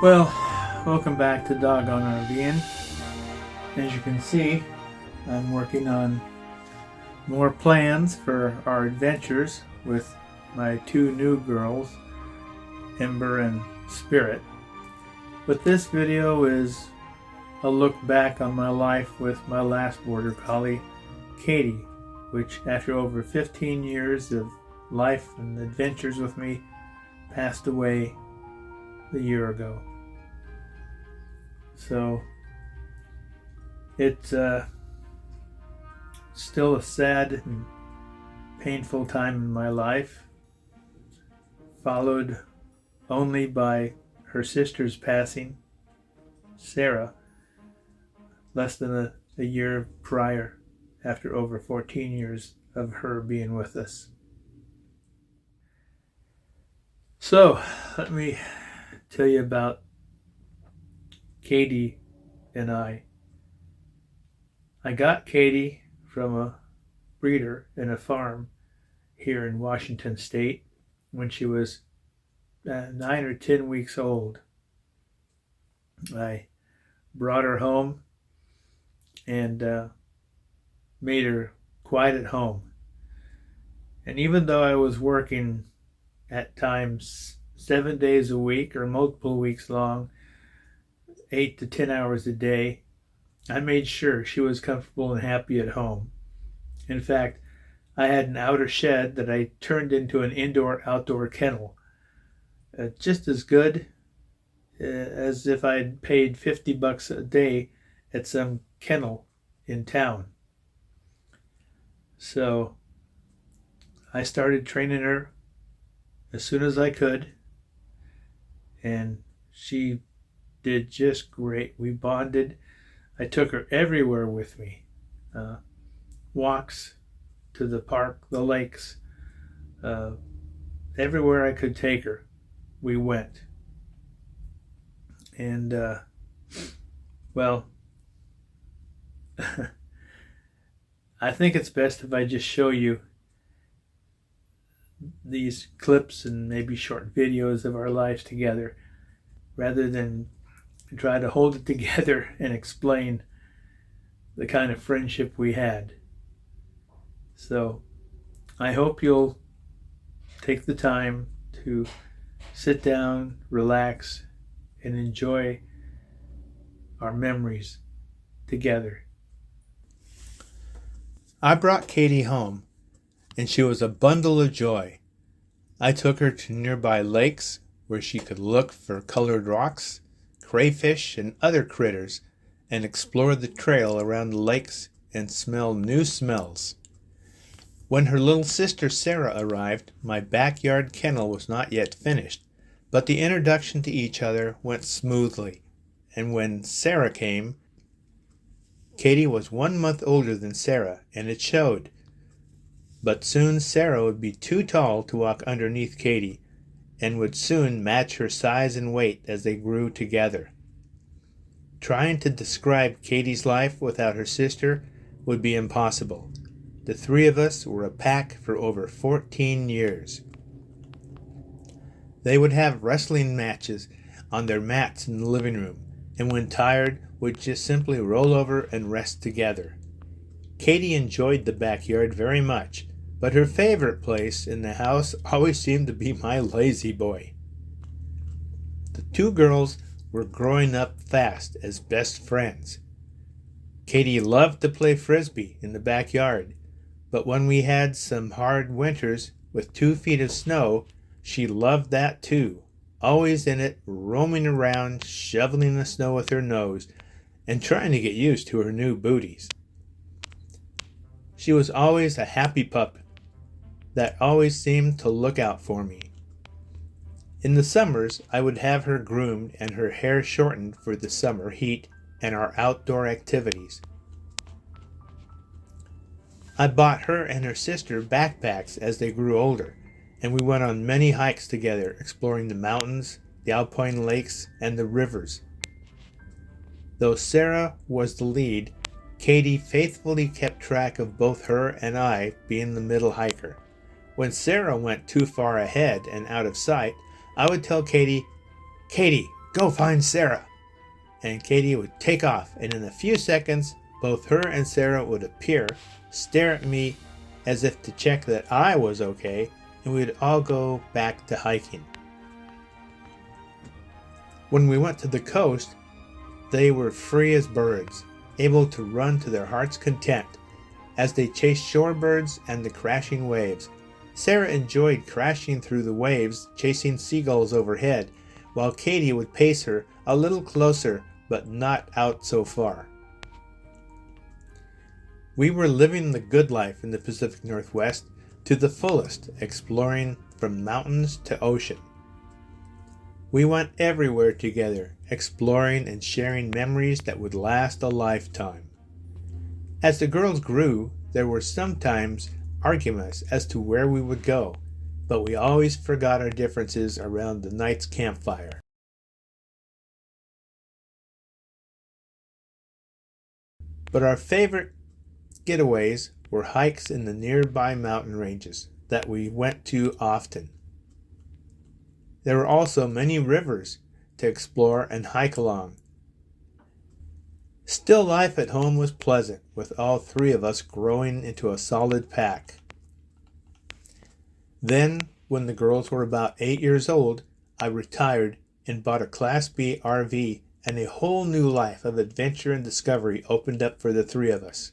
Well, welcome back to Doggone RV'N. As you can see, I'm working on more plans for our adventures with my two new girls, Ember and Spirit. But this video is a look back on my life with my last Border Collie, Katie, which after over 15 years of life and adventures with me, passed away a year ago. So it's still a sad and painful time in my life, followed only by her sister's passing, Sarah, less than a year prior, after over 14 years of her being with us. So let me tell you about Katie and I. I got Katie from a breeder in a farm here in Washington State when she was 9 or 10 weeks old. I brought her home and made her quite at home. And even though I was working at times 7 days a week or multiple weeks long, 8 to 10 hours a day, I made sure she was comfortable and happy at home. In fact, I had an outer shed that I turned into an indoor-outdoor kennel. Just as good as if I'd paid $50 a day at some kennel in town. So I started training her as soon as I could, and she did just great. We bonded. I took her everywhere with me. Walks to the park, the lakes, everywhere I could take her, we went. And, well, I think it's best if I just show you these clips and maybe short videos of our lives together, rather than try to hold it together and explain the kind of friendship we had. So I hope you'll take the time to sit down, relax, and enjoy our memories together. I brought Katie home, and she was a bundle of joy. I took her to nearby lakes where she could look for colored rocks, crayfish, and other critters, and explore the trail around the lakes and smell new smells. When her little sister Sarah arrived, my backyard kennel was not yet finished, but the introduction to each other went smoothly. And when Sarah came, Katie was 1 month older than Sarah, and it showed. But soon Sarah would be too tall to walk underneath Katie, and would soon match her size and weight as they grew together. Trying to describe Katie's life without her sister would be impossible. The three of us were a pack for over 14 years. They would have wrestling matches on their mats in the living room, and when tired, would just simply roll over and rest together. Katie enjoyed the backyard very much, but her favorite place in the house always seemed to be my lazy boy. The two girls were growing up fast as best friends. Katie loved to play frisbee in the backyard, but when we had some hard winters with 2 feet of snow, she loved that too, always in it, roaming around, shoveling the snow with her nose, and trying to get used to her new booties. She was always a happy pup that always seemed to look out for me. In the summers, I would have her groomed and her hair shortened for the summer heat and our outdoor activities. I bought her and her sister backpacks as they grew older, and we went on many hikes together, exploring the mountains, the alpine lakes, and the rivers. Though Sarah was the lead, Katie faithfully kept track of both her and I being the middle hiker. When Sarah went too far ahead and out of sight, I would tell Katie, "Katie, go find Sarah. And Katie would take off, and in a few seconds, both her and Sarah would appear, stare at me as if to check that I was okay, and we would all go back to hiking. When we went to the coast, they were free as birds, able to run to their heart's content as they chased shorebirds and the crashing waves. Sarah enjoyed crashing through the waves, chasing seagulls overhead, while Katie would pace her a little closer, but not out so far. We were living the good life in the Pacific Northwest to the fullest, exploring from mountains to ocean. We went everywhere together, exploring and sharing memories that would last a lifetime. As the girls grew, there were sometimes arguments as to where we would go, but we always forgot our differences around the night's campfire. But our favorite getaways were hikes in the nearby mountain ranges that we went to often. There were also many rivers to explore and hike along. Still, life at home was pleasant, with all three of us growing into a solid pack. Then, when the girls were about 8 years old, I retired and bought a Class B RV, and a whole new life of adventure and discovery opened up for the three of us.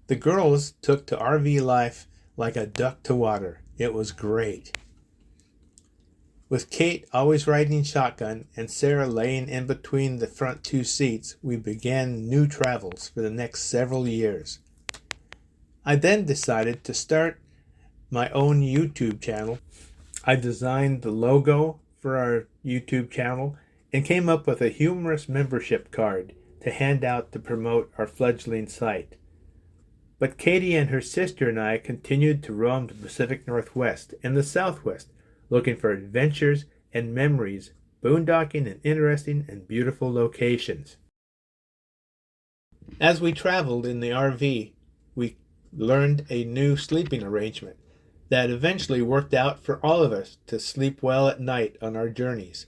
The girls took to RV life like a duck to water. It was great. With Kate always riding shotgun and Sarah laying in between the front two seats, we began new travels for the next several years. I then decided to start my own YouTube channel. I designed the logo for our YouTube channel and came up with a humorous membership card to hand out to promote our fledgling site. But Katie and her sister and I continued to roam the Pacific Northwest and the Southwest, looking for adventures and memories, boondocking in interesting and beautiful locations. As we traveled in the RV, we learned a new sleeping arrangement that eventually worked out for all of us to sleep well at night on our journeys.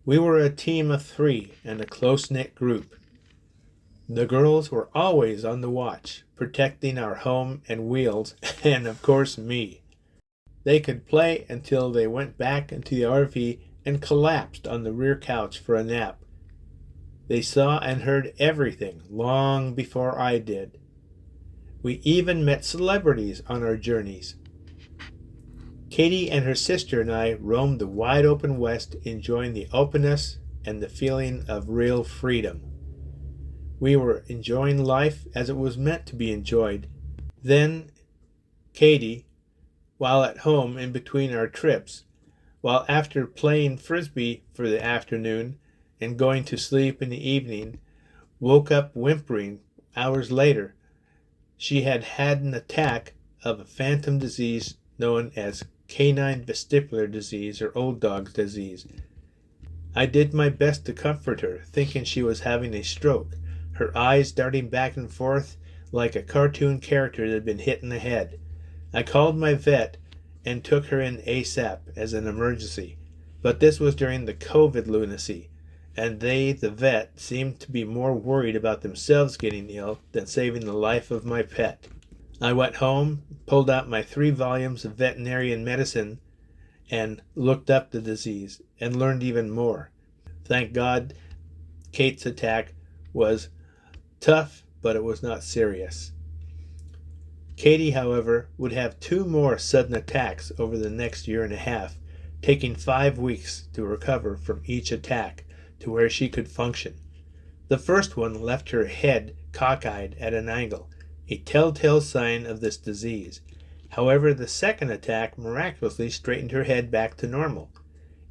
We were a team of 3 and a close-knit group. The girls were always on the watch, protecting our home and wheels, and of course me. They could play until they went back into the RV and collapsed on the rear couch for a nap. They saw and heard everything long before I did. We even met celebrities on our journeys. Katie and her sister and I roamed the wide open West, enjoying the openness and the feeling of real freedom. We were enjoying life as it was meant to be enjoyed. Then Katie, while at home in between our trips, while after playing frisbee for the afternoon and going to sleep in the evening, woke up whimpering hours later. She had had an attack of a phantom disease known as canine vestibular disease or old dog's disease. I did my best to comfort her, thinking she was having a stroke, her eyes darting back and forth like a cartoon character that had been hit in the head. I called my vet and took her in ASAP as an emergency, but this was during the COVID lunacy, and they, the vet, seemed to be more worried about themselves getting ill than saving the life of my pet. I went home, pulled out my 3 volumes of veterinarian medicine, and looked up the disease and learned even more. Thank God, Kate's attack was tough, but it was not serious. Katie, however, would have 2 more sudden attacks over the next year and a half, taking 5 weeks to recover from each attack to where she could function. The first one left her head cockeyed at an angle, a telltale sign of this disease. However, the second attack miraculously straightened her head back to normal.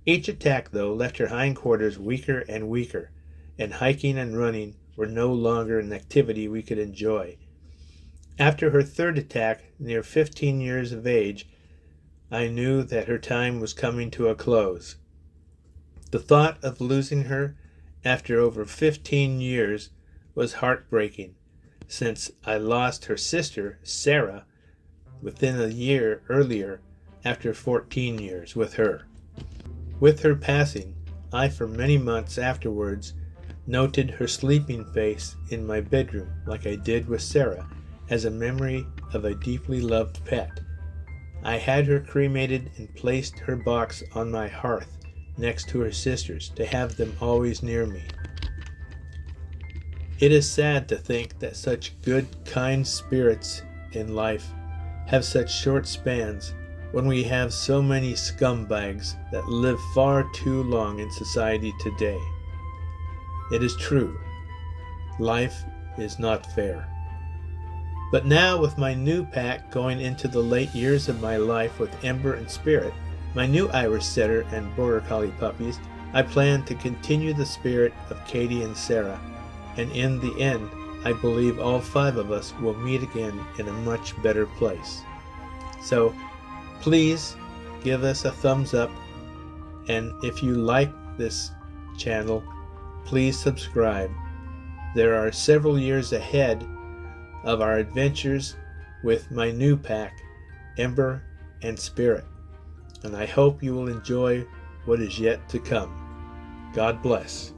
Each attack, though, left her hindquarters weaker and weaker, and hiking and running were no longer an activity we could enjoy. After her third attack, near 15 years of age, I knew that her time was coming to a close. The thought of losing her after over 15 years was heartbreaking, since I lost her sister, Sarah, within a year earlier after 14 years with her. With her passing, I for many months afterwards noted her sleeping face in my bedroom like I did with Sarah as a memory of a deeply loved pet. I had her cremated and placed her box on my hearth next to her sister's to have them always near me. It is sad to think that such good, kind spirits in life have such short spans when we have so many scumbags that live far too long in society today. It is true, life is not fair. But now, with my new pack going into the late years of my life with Ember and Spirit, my new Irish Setter and Border Collie puppies, I plan to continue the spirit of Katie and Sarah, and in the end, I believe all 5 of us will meet again in a much better place. So, please give us a thumbs up, and if you like this channel, please subscribe. There are several years ahead of our adventures with my new pack, Ember and Spirit, and I hope you will enjoy what is yet to come. God bless.